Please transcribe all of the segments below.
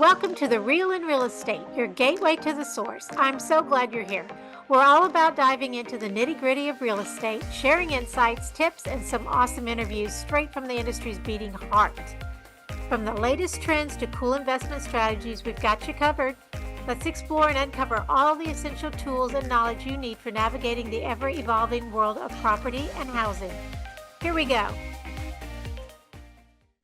Welcome to The Real in Real Estate, your gateway to the source. I'm so glad you're here. We're all about diving into the nitty gritty of real estate, sharing insights, tips, and some awesome interviews straight from the industry's beating heart. From the latest trends to cool investment strategies, we've got you covered. Let's explore and uncover all the essential tools and knowledge you need for navigating the ever evolving world of property and housing. Here we go.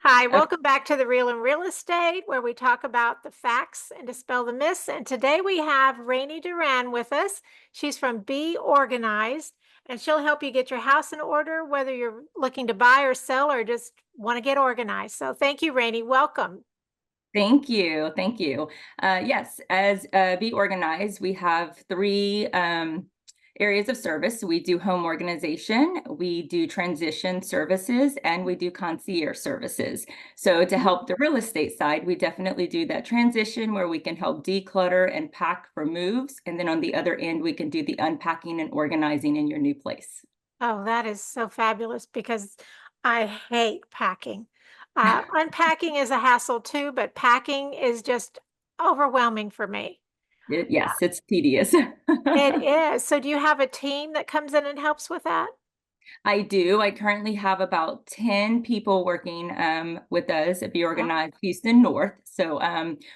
Hi, Okay. welcome back to The Real in Real Estate, where we talk about the facts and dispel the myths. And today we have Rainey Durand with us. She's from Be Organized, and she'll help you get your house in order, whether you're looking to buy or sell or just want to get organized. So thank you, Rainey. Welcome. Thank you. Thank you. Yes, as Be Organized, we have three areas of service. We do home organization, we do transition services, and we do concierge services. So to help the real estate side, we definitely do that transition where we can help declutter and pack for moves. And then on the other end, we can do the unpacking and organizing in your new place. Oh, that is so fabulous because I hate packing. Unpacking is a hassle too, but packing is just overwhelming for me. Yes, it's tedious. It is. So do you have a team that comes in and helps with that? I do. I currently have about 10 people working with us at Be Oh, Organized Houston North. So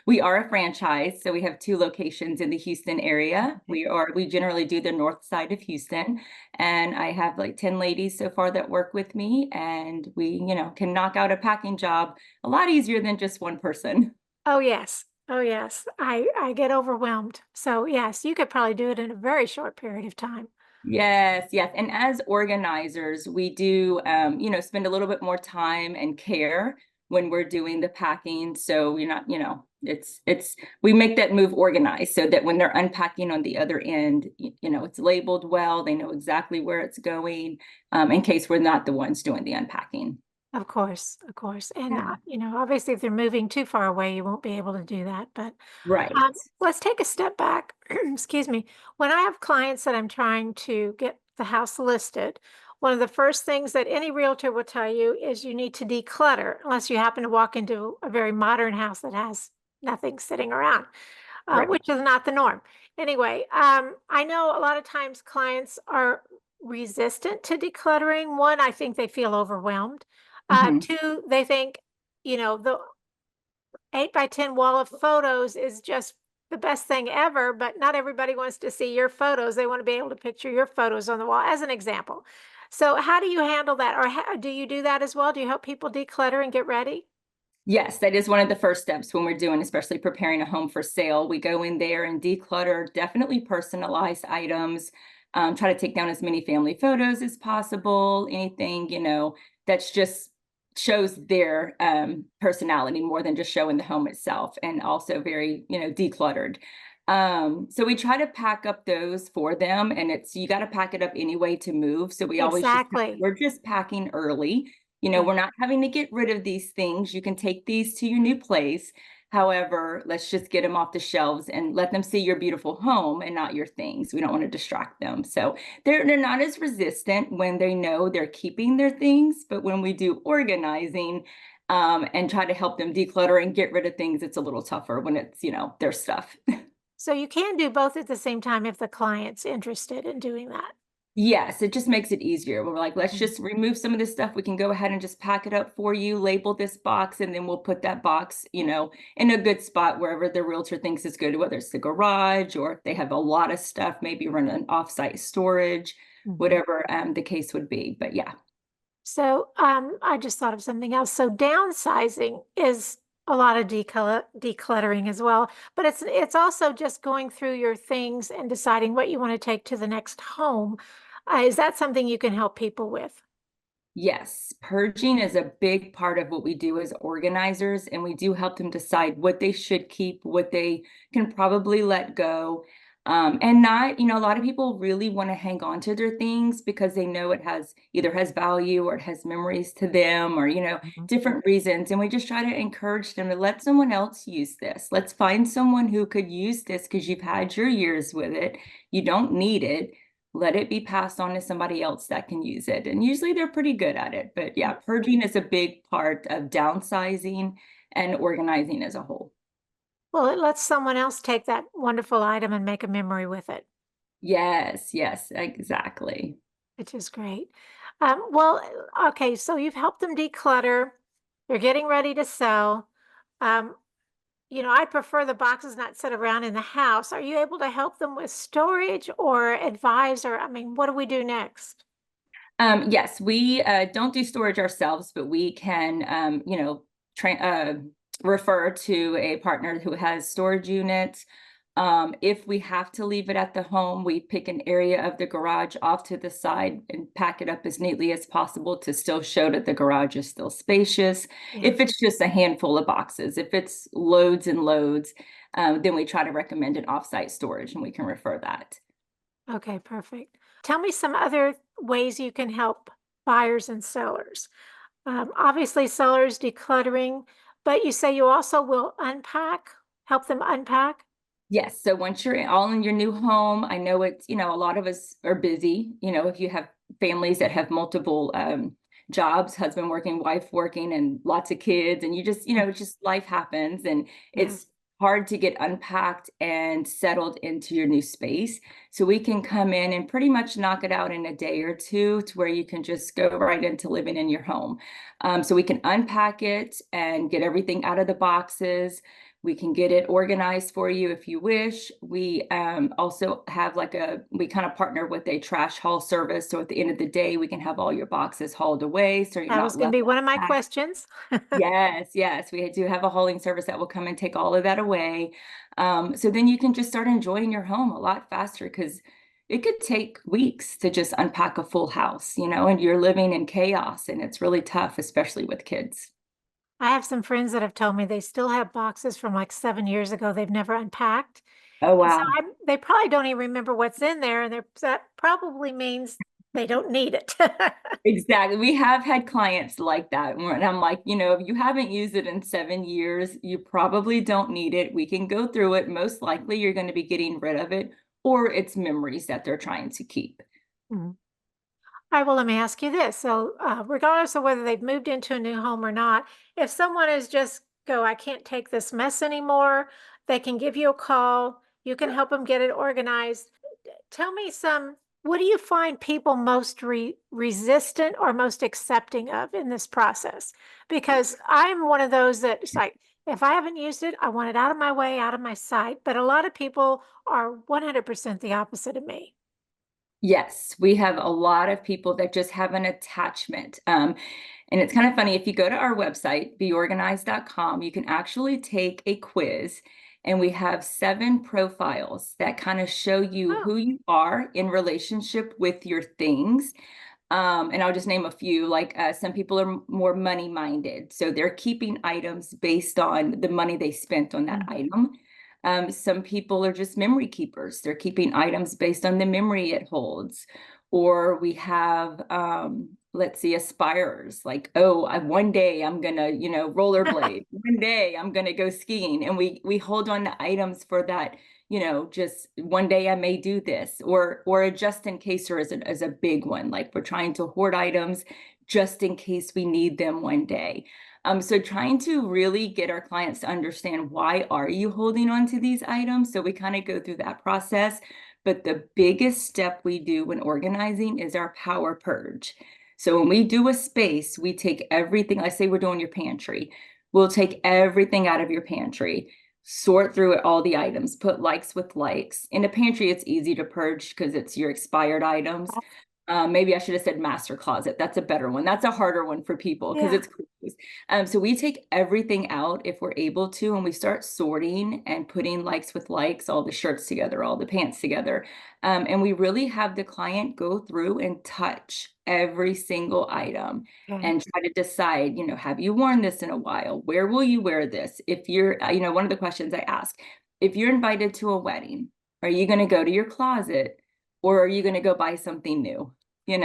we are a franchise. So we have two locations in the Houston area. okay. We generally do the north side of Houston. And I have like 10 ladies so far that work with me. And we, can knock out a packing job a lot easier than just one person. Oh, yes. Oh, yes. I get overwhelmed. So yes, you could probably do it in a very short period of time. Yes, yes. And as organizers, we do, spend a little bit more time and care when we're doing the packing. So we're not, we make that move organized so that when they're unpacking on the other end, it's labeled well. They know exactly where it's going, in case we're not the ones doing the unpacking. Of course, of course. And, Yeah. obviously if they're moving too far away, you won't be able to do that. But Right. let's take a step back. Excuse me. When I have clients that I'm trying to get the house listed, one of the first things that any realtor will tell you is you need to declutter, unless you happen to walk into a very modern house that has nothing sitting around, Right. which is not the norm. Anyway, I know a lot of times clients are resistant to decluttering. One, I think they feel overwhelmed. Mhm. Two, they think, the 8 by 10 wall of photos is just the best thing ever, but not everybody wants to see your photos. They want to be able to picture your photos on the wall, as an example. So, how do you handle that? Or do you do that as well? Do you help people declutter and get ready? Yes, that is one of the first steps when we're doing, especially preparing a home for sale. We go in there and declutter, definitely personalized items, try to take down as many family photos as possible, anything, that's just shows their personality more than just showing the home itself, and also very, decluttered. So we try to pack up those for them, and you got to pack it up anyway to move. So we always Exactly. we're just packing early. Yeah. We're not having to get rid of these things. You can take these to your new place. However, let's just get them off the shelves and let them see your beautiful home and not your things. We don't want to distract them. So they're not as resistant when they know they're keeping their things. But when we do organizing, and try to help them declutter and get rid of things, it's a little tougher when it's, their stuff. So, you can do both at the same time if the client's interested in doing that. Yes, it just makes it easier. We're like, let's Mhm. just remove some of this stuff. We can go ahead and just pack it up for you, label this box, and then we'll put that box, in a good spot wherever the realtor thinks is good, whether it's the garage or if they have a lot of stuff, maybe run an offsite storage, Mhm. whatever the case would be. But yeah. So, I just thought of something else. So, downsizing is a lot of decluttering as well, but it's also just going through your things and deciding what you want to take to the next home. Is that something you can help people with? Yes, purging is a big part of what we do as organizers, and we do help them decide what they should keep, what they can probably let go. And not, a lot of people really want to hang on to their things because they know it has value or it has memories to them, or, Mhm. different reasons. And we just try to encourage them to let someone else use this. Let's find someone who could use this because you've had your years with it. You don't need it. Let it be passed on to somebody else that can use it. And usually they're pretty good at it. But yeah, purging is a big part of downsizing and organizing as a whole. Well, it lets someone else take that wonderful item and make a memory with it, Yes, yes, exactly. which is great. Well, okay, so you've helped them declutter. You're getting ready to sell. Um, I prefer the boxes not sit around in the house. Are you able to help them with storage or advise, or I mean, what do we do next? Yes, we don't do storage ourselves, but we can, refer to a partner who has storage units. If we have to leave it at the home, we pick an area of the garage off to the side and pack it up as neatly as possible to still show that the garage is still spacious. Yeah. If it's just a handful of boxes, if it's loads and loads, then we try to recommend an offsite storage and we can refer that. Okay, perfect. Tell me some other ways you can help buyers and sellers. Obviously, sellers decluttering, but you say you also will unpack, help them unpack. Yes, so once you're all in your new home, I know it's, a lot of us are busy, if you have families that have multiple jobs, husband working, wife working, and lots of kids, and you just, it's just life happens and Yeah, it's hard to get unpacked and settled into your new space. So we can come in and pretty much knock it out in a day or two to where you can just go right into living in your home. So we can unpack it and get everything out of the boxes. We can get it organized for you if you wish. We also have we kind of partner with a trash haul service. So at the end of the day, we can have all your boxes hauled away so you're that was not going to left be one of my unpacked. questions. Yes, yes, we do have a hauling service that will come and take all of that away. So then you can just start enjoying your home a lot faster because it could take weeks to just unpack a full house, and you're living in chaos and it's really tough, especially with kids. I have some friends that have told me they still have boxes from like 7 years ago they've never unpacked. Oh, And so wow. they probably don't even remember what's in there, and that probably means they don't need it. Exactly. We have had clients like that. And I'm like, if you haven't used it in 7 years, you probably don't need it. We can go through it. Most likely you're going to be getting rid of it, or it's memories that they're trying to keep. Mm. All right, well, let me ask you this. So, regardless of whether they've moved into a new home or not, if someone is just go, I can't take this mess anymore, they can give you a call. You can help them get it organized. Tell me what do you find people most resistant or most accepting of in this process? Because I'm one of those that it's like, if I haven't used it, I want it out of my way, out of my sight. But a lot of people are 100% the opposite of me. Yes, we have a lot of people that just have an attachment. And it's kind of funny, if you go to our website, beorganized.com, you can actually take a quiz, and we have 7 profiles that kind of show you Oh, who you are in relationship with your things. And I'll just name a few, like some people are more money minded. So they're keeping items based on the money they spent on that mhm. item. Some people are just memory keepers. They're keeping items based on the memory it holds. Or we have, let's see, aspirers, like, oh, one day I'm gonna, rollerblade. One day I'm gonna go skiing. And we hold on to items for that, just one day I may do this, or a just in caser is a big one. Like we're trying to hoard items just in case we need them one day. So trying to really get our clients to understand, why are you holding on to these items? So we kind of go through that process. But the biggest step we do when organizing is our power purge. So when we do a space, we take everything, let's say we're doing your pantry. We'll take everything out of your pantry, sort through it, all the items, put likes with likes. In the pantry, it's easy to purge because it's your expired items. Maybe I should have said master closet. That's a better one. That's a harder one for people because Yeah. it's closed. So we take everything out if we're able to, and we start sorting and putting likes with likes, all the shirts together, all the pants together. And we really have the client go through and touch every single item Okay. and try to decide, have you worn this in a while? Where will you wear this? If you're, one of the questions I ask, if you're invited to a wedding, are you going to go to your closet, or are you going to go buy something new? There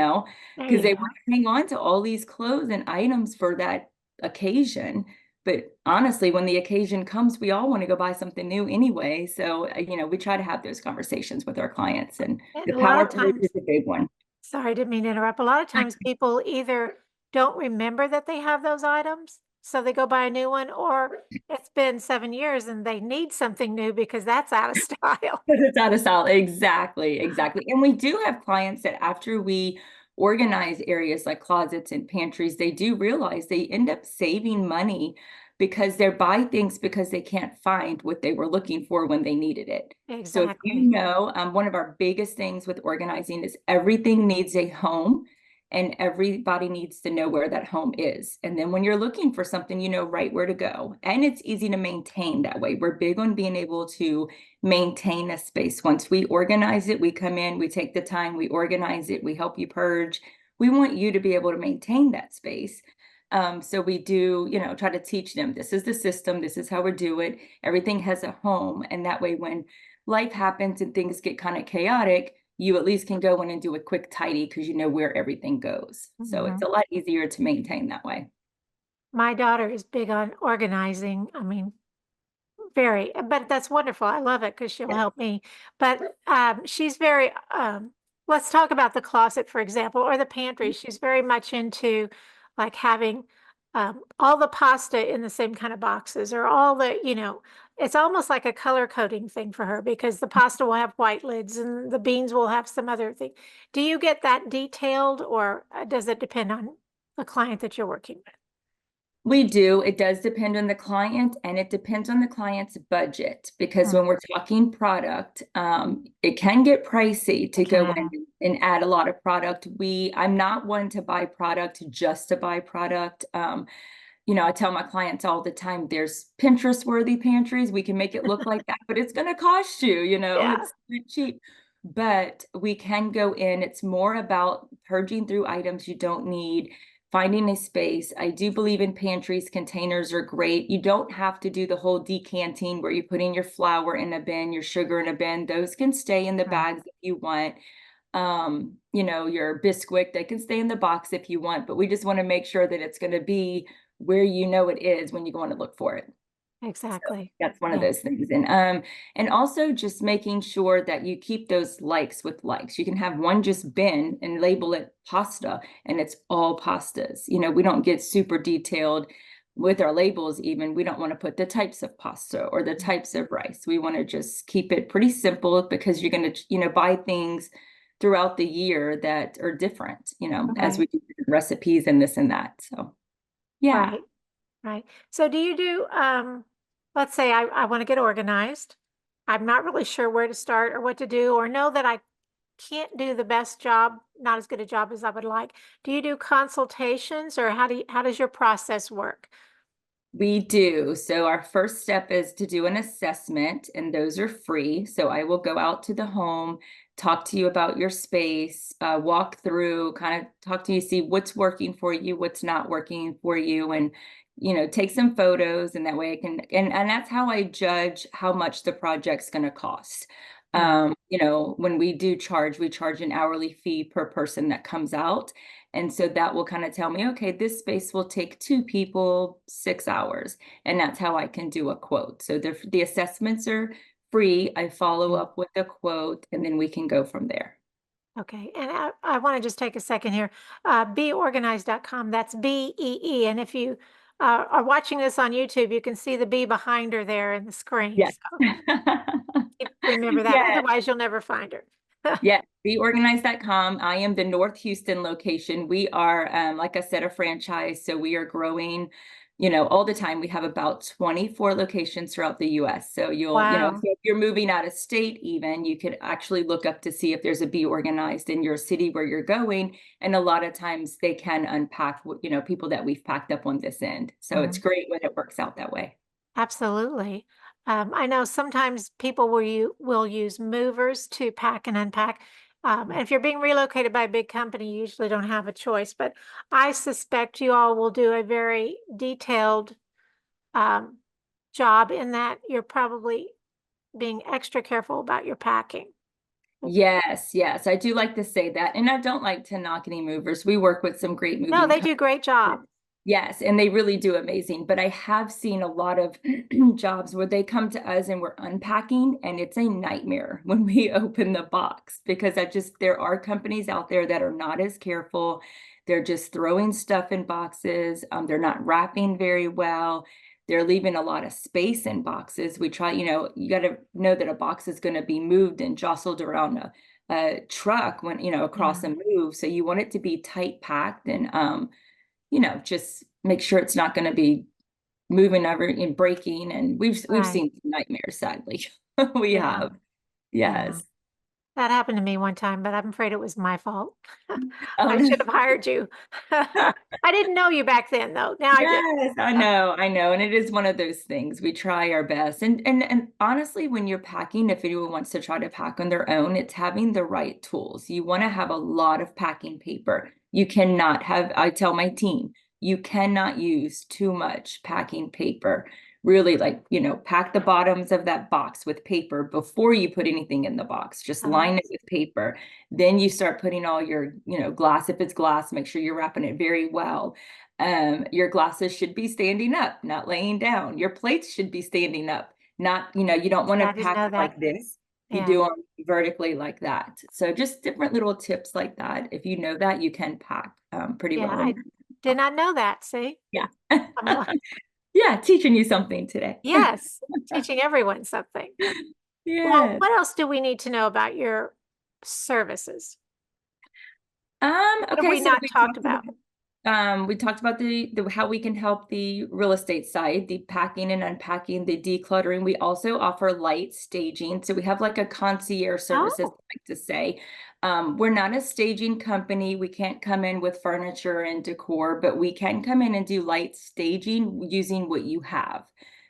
Because you they go. want to hang on to all these clothes and items for that occasion. But honestly, when the occasion comes, we all want to go buy something new anyway. So, we try to have those conversations with our clients, and And the a lot power of purge is times, a big one. sorry, didn't mean to interrupt. A lot of times people either don't remember that they have those items so they go buy a new one, or it's been 7 years and they need something new because that's out of style. It's out of style. Exactly, exactly. And we do have clients that after we organize areas like closets and pantries, they do realize they end up saving money because they're buying things because they can't find what they were looking for when they needed it. So if you Exactly. know, one of our biggest things with organizing is everything needs a home and everybody needs to know where that home is. And then when you're looking for something, you know right where to go. And it's easy to maintain that way. We're big on being able to maintain a space. Once we organize it, we come in, we take the time, we organize it, we help you purge. We want you to be able to maintain that space. So we do, try to teach them, this is the system, this is how we do it. Everything has a home. And that way, when life happens and things get kind of chaotic, you at least can go in and do a quick tidy because you know where everything goes. So it's a lot easier to maintain that way. My daughter is big on organizing. I mean, very, but that's wonderful. I love it because she'll Yeah. help me. But she's very, let's talk about the closet, for example, or the pantry. She's very much into like having all the pasta in the same kind of boxes, or all the, it's almost like a color coding thing for her because the pasta will have white lids and the beans will have some other thing. Do you get that detailed, or does it depend on the client that you're working with? We do. It does depend on the client, and it depends on the client's budget, because Mm, when we're talking product, it can get pricey to it go in can. and add a lot of product. I'm not one to buy product just to buy product. I tell my clients all the time, there's Pinterest worthy pantries. We can make it look like that, but it's going to cost you, Yeah. it's not cheap. But we can go in. It's more about purging through items you don't need, finding a space. I do believe in pantries. Containers are great. You don't have to do the whole decanting where you're putting your flour in a bin, your sugar in a bin. Those can stay in the Right. bags if you want. Your Bisquick, they can stay in the box if you want, but we just want to make sure that it's going to be where it is when you go on to look for it. So Exactly. that's one of Yeah. those things. And also just making sure that you keep those likes with likes. You can have one just bin and label it pasta, and it's all pastas. We don't get super detailed with our labels. Even we don't want to put the types of pasta or the types of rice. We want to just keep it pretty simple, because you're going to, buy things throughout the year that are different, as we Right. do different recipes and this and that. So yeah. Right. Right. So do you do, let's say I want to get organized. I'm not really sure where to start or what to do, or know that I can't do the best job, not as good a job as I would like. Do you do consultations, or how does your process work? We do. So our first step is to do an assessment, and those are free. So I will go out to the home, talk to you about your space, walk through, kind of talk to you, see what's working for you, what's not working for you, and take some photos, and that way I can, and that's how I judge how much the project's going to cost. Mm, When we do charge, we charge an hourly fee per person that comes out. And so that will kind of tell me, okay, this space will take 2 people, 6 hours. And that's how I can do a quote. So the assessments are free. I follow mm. up with a quote, and then we can go from there. Okay. And I want to just take a second here. Beorganized.com, that's BEE. And if you are watching this on YouTube, you can see the bee behind her there in the screen. Yes. So remember that. Yeah. Otherwise, you'll never find her. Yeah, beorganized.com. I am the North Houston location. We are, like I said, a franchise. So we are growing, all the time. We have about 24 locations throughout the US. So so Wow. if you're moving out of state, even, you could actually look up to see if there's a Be Organized in your city where you're going. And a lot of times they can unpack, people that we've packed up on this end. So it's Mhm. great when it works out that way. Absolutely. I know sometimes people will use movers to pack and unpack. And if you're being relocated by a big company, you usually don't have a choice. But I suspect you all will do a very detailed um, job, in that you're probably being extra careful about your packing. Yes, yes, I do like to say that. And I don't like to knock any movers. We work with some great No, moving they companies. do a great job. Yes, and they really do amazing. But I have seen a lot of jobs where they come to us and we're unpacking, and it's a nightmare when we open the box because there are companies out there that are not as careful. They're just throwing stuff in boxes. They're not wrapping very well. They're leaving a lot of space in boxes. We try, you got to know that a box is going to be moved and jostled around a truck when, across Yeah, a move. So you want it to be tight packed and, just make sure it's not going to be moving over and breaking. And we've right. seen some nightmares, sadly. We Yeah, have. yeah. Yes. That happened to me one time, but I'm afraid it was my fault. Oh I no. should have hired you. I didn't know you back then, though. Now I do. Yes, I know, I know. And it is one of those things. We try our best. And honestly, when you're packing, if anyone wants to try to pack on their own, it's having the right tools. You want to have a lot of packing paper. You cannot have, I tell my team, you cannot use too much packing paper. Really, like, pack the bottoms of that box with paper before you put anything in the box. Just Oh, line it with paper. Then you start putting all your, glass. If it's glass, make sure you're wrapping it very well. Your glasses should be standing up, not laying down. Your plates should be standing up, not, you don't want see, to I didn't pack know it that. like this. You Yeah, do them vertically like that. So just different little tips like that. If you know that, you can pack pretty yeah. well when I you're did not know that. See, yeah. I'm like, Yeah, teaching you something today. yes, teaching everyone something. Well, Yes. what else do we need to know about your services? What have Okay, we so not talked about? we talked about the how we can help the real estate side, the packing and unpacking, the decluttering. We also offer light staging. So we have like a concierge services, Oh, I like to say. We're not a staging company. We can't come in with furniture and decor, but we can come in and do light staging using what you have.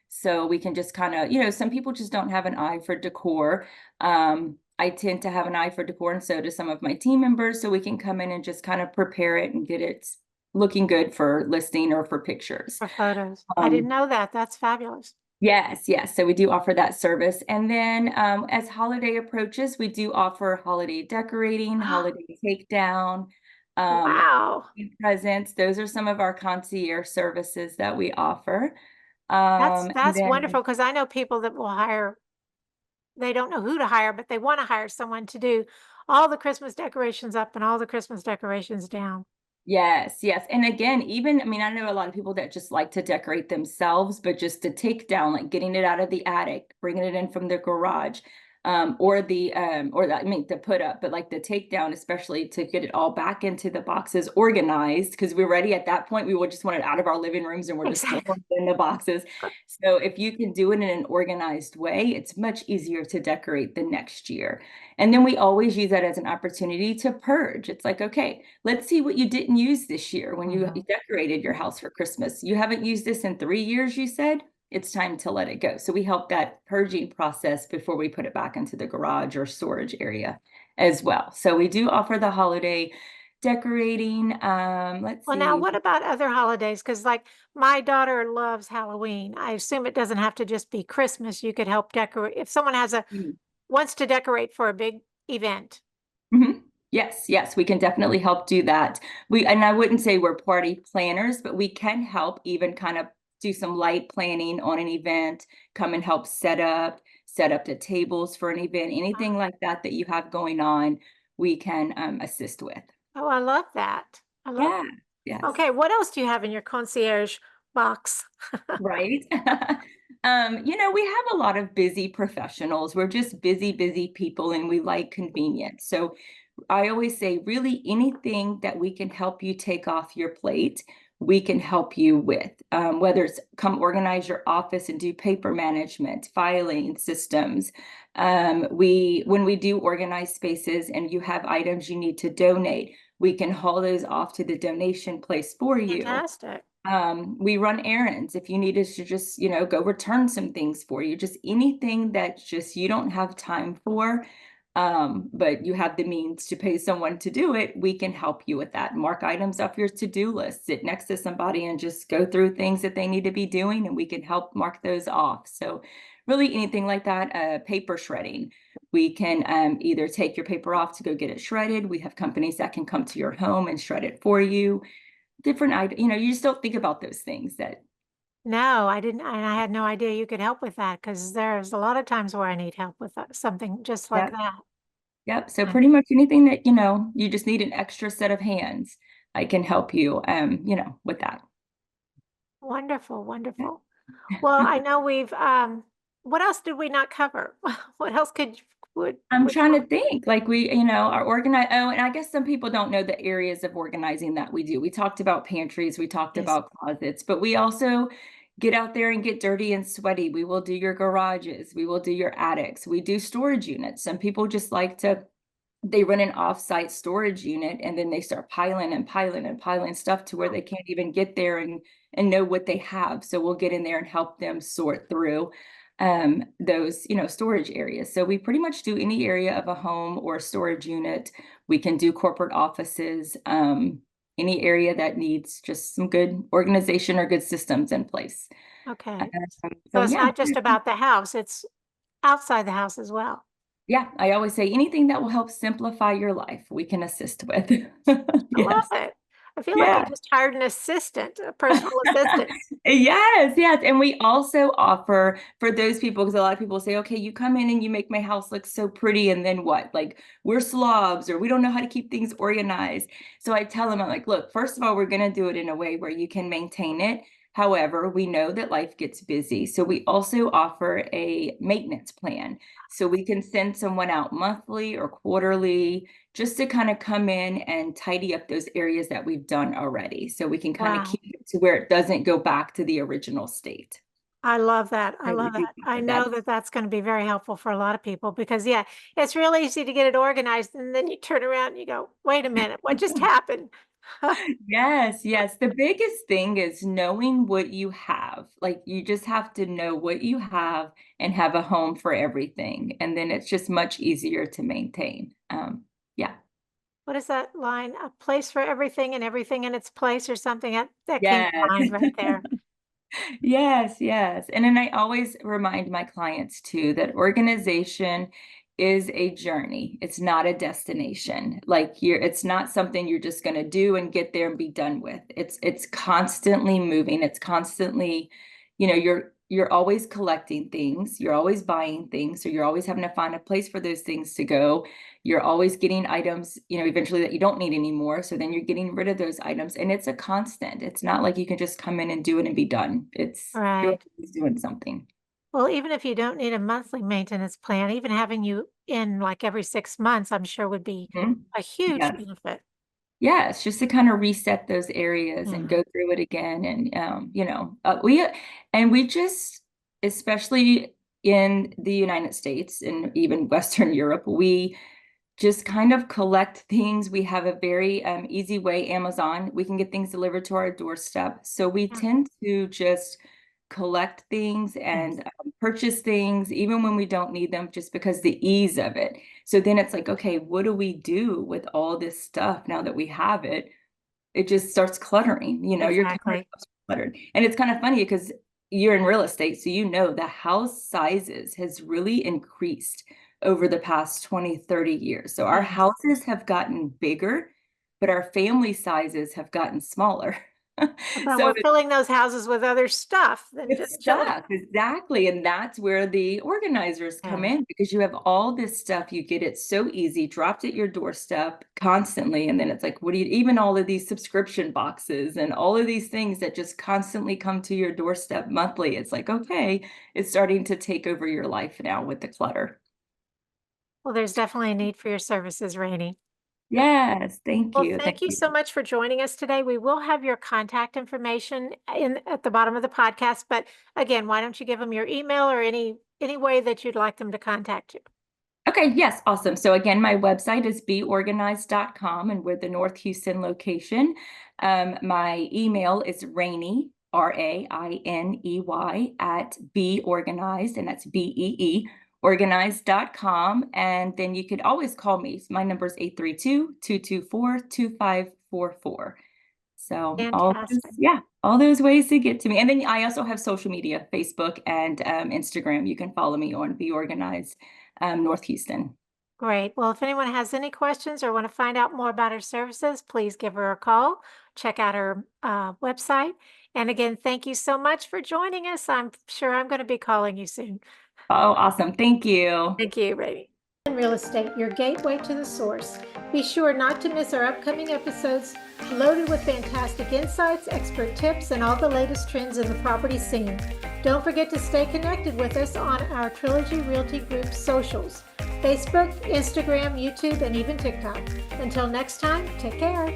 So we can just kind of, some people just don't have an eye for decor. I tend to have an eye for decor, and so do some of my team members. So we can come in and just kind of prepare it and get it looking good for listing or for pictures. for photos. I didn't Um, know that. That's fabulous. yes, yes. So we do offer that service. And then as holiday approaches, we do offer holiday decorating, holiday takedown, um, Wow. presents. Those are some of our concierge services that we offer. And That's then wonderful because I know people that will hire, they don't know who to hire, but they want to hire someone to do all the Christmas decorations up and all the Christmas decorations down. yes, yes. And again, even, I mean, I know a lot of people that just like to decorate themselves, but just to take down, like getting it out of the attic, bringing it in from the garage, I mean, to put up, but like the takedown, especially to get it all back into the boxes organized, because we're ready at that point. We will just want it out of our living rooms and we're just Exactly. throwing it in the boxes. So if you can do it in an organized way, it's much easier to decorate the next year. And then we always use that as an opportunity to purge. It's like, okay, let's see what you didn't use this year when you Mhm. decorated your house for Christmas. You haven't used this in 3 years, you said? It's time to let it go. So we help that purging process before we put it back into the garage or storage area as well. So we do offer the holiday decorating. Let's Well, now see. what about other holidays? Because like my daughter loves Halloween. I assume it doesn't have to just be Christmas. You could help decorate if someone wants to decorate for a big event. Mhm. Yes, yes, we can definitely help do that. And I wouldn't say we're party planners, but we can help even kind of do some light planning on an event, come and help set up the tables for an event, anything like that that you have going on, we can assist with. Oh, I love that. I love. Yeah, yes. Okay, what else do you have in your concierge box? Right. We have a lot of busy professionals. We're just busy, busy people, and we like convenience. So I always say, really, anything that we can help you take off your plate, we can help you with. Whether it's come organize your office and do paper management, filing systems. When we do organize spaces and you have items you need to donate, we can haul those off to the donation place for you. Fantastic. We run errands if you need us to just, go return some things for you, just anything that just you don't have time for, but you have the means to pay someone to do it, we can help you with that. Mark items off your to-do list, sit next to somebody and just go through things that they need to be doing, and we can help mark those off. So really anything like that, paper shredding. We can either take your paper off to go get it shredded. We have companies that can come to your home and shred it for you. different items, you just don't think about those things that, No, I didn't, and I had no idea you could help with that because there's a lot of times where I need help with something just like yeah. that. Yep. So Yeah. pretty much anything that, you just need an extra set of hands, I can help you, with that. Wonderful, Yeah. wonderful. Well, I know what else did we not cover? What else I'm would trying you to think like we, are organized. Oh, and I guess some people don't know the areas of organizing that we do. We talked about pantries, we talked Yes. about closets, but we also get out there and get dirty and sweaty. We will do your garages, we will do your attics, we do storage units. Some people just like to they run an off-site storage unit and then they start piling and piling and piling stuff to where they can't even get there and know what they have. So we'll get in there and help them sort through those, storage areas. So we pretty much do any area of a home or storage unit. We can do corporate offices, any area that needs just some good organization or good systems in place. Okay. So So it's yeah, not just about the house, it's outside the house as well. yeah, I always say anything that will help simplify your life, we can assist with. I love Yes. it. I feel like I Yeah. just hired an assistant, a personal assistant. Yes, yes. And we also offer for those people, because a lot of people say, okay, you come in and you make my house look so pretty, and then what? Like we're slobs or we don't know how to keep things organized. So I tell them, I'm like, look, first of all, we're going to do it in a way where you can maintain it. However, we know that life gets busy. So we also offer a maintenance plan. So we can send someone out monthly or quarterly just to kind of come in and tidy up those areas that we've done already. So we can kind of Wow. keep it to where it doesn't go back to the original state. I love that. I So we love do that. I know that. that that's going to be very helpful for a lot of people because, yeah, it's real easy to get it organized. And then you turn around and you go, wait a minute, what just happened? Yes, yes. The biggest thing is knowing what you have. Like you just have to know what you have and have a home for everything. And then it's just much easier to maintain. Yeah. What is that line? A place for everything and everything in its place or something? That came to Yes. mind right there. Yes, yes. And then I always remind my clients too that organization is a journey. It's not a destination. Like it's not something you're just going to do and get there and be done with. It's constantly moving. It's constantly, you're always collecting things, you're always buying things, so you're always having to find a place for those things to go. You're always getting items, eventually that you don't need anymore. So then you're getting rid of those items. And it's a constant. It's not like you can just come in and do it and be done. You're Right. always doing something. Well, even if you don't need a monthly maintenance plan, even having you in like every 6 months, I'm sure would be Mhm. a huge Yes. benefit. Yes, just to kind of reset those areas and Yeah. go through it again. And, we just, especially in the United States and even Western Europe, we just kind of collect things. We have a very easy way, Amazon. We can get things delivered to our doorstep. So we Yeah. tend to just collect things Yes. and purchase things, even when we don't need them, just because the ease of it. So then it's like, okay, what do we do with all this stuff now that we have it? It just starts cluttering, your countertops Exactly. are cluttered. And it's kind of funny because you're in real estate, so the house sizes has really increased over the past 20, 30 years. So our Yes. houses have gotten bigger, but our family sizes have gotten smaller. But So we're filling those houses with other stuff than it's just children. stuff, exactly. And that's where the organizers come Yeah. in because you have all this stuff. You get it so easy, dropped at your doorstep constantly. And then it's like, what do you, even all of these subscription boxes and all of these things that just constantly come to your doorstep monthly. It's like, okay, it's starting to take over your life now with the clutter. Well, there's definitely a need for your services, Rainey. Yes, thank Well, you. thank Thank you you. so much for joining us today. We will have your contact information in at the bottom of the podcast, but again, why don't you give them your email or any way that you'd like them to contact you? Okay, yes, awesome. So again, my website is beorganized.com and we're the North Houston location. My email is Rainey, Rainey at beorganized, and that's BEE, organized.com. And then you could always call me. My number is 832-224-2544. So Fantastic. all those ways to get to me. And then I also have social media, Facebook and Instagram. You can follow me on Be Organized North Houston. Great. Well, if anyone has any questions or want to find out more about our services, please give her a call. check out her website. And again, thank you so much for joining us. I'm sure I'm going to be calling you soon. Oh, awesome. Thank you. Thank you, Rainey. Real Estate, your gateway to the source. Be sure not to miss our upcoming episodes loaded with fantastic insights, expert tips, and all the latest trends in the property scene. Don't forget to stay connected with us on our Trilogy Realty Group socials: Facebook, Instagram, YouTube, and even TikTok. Until next time, take care.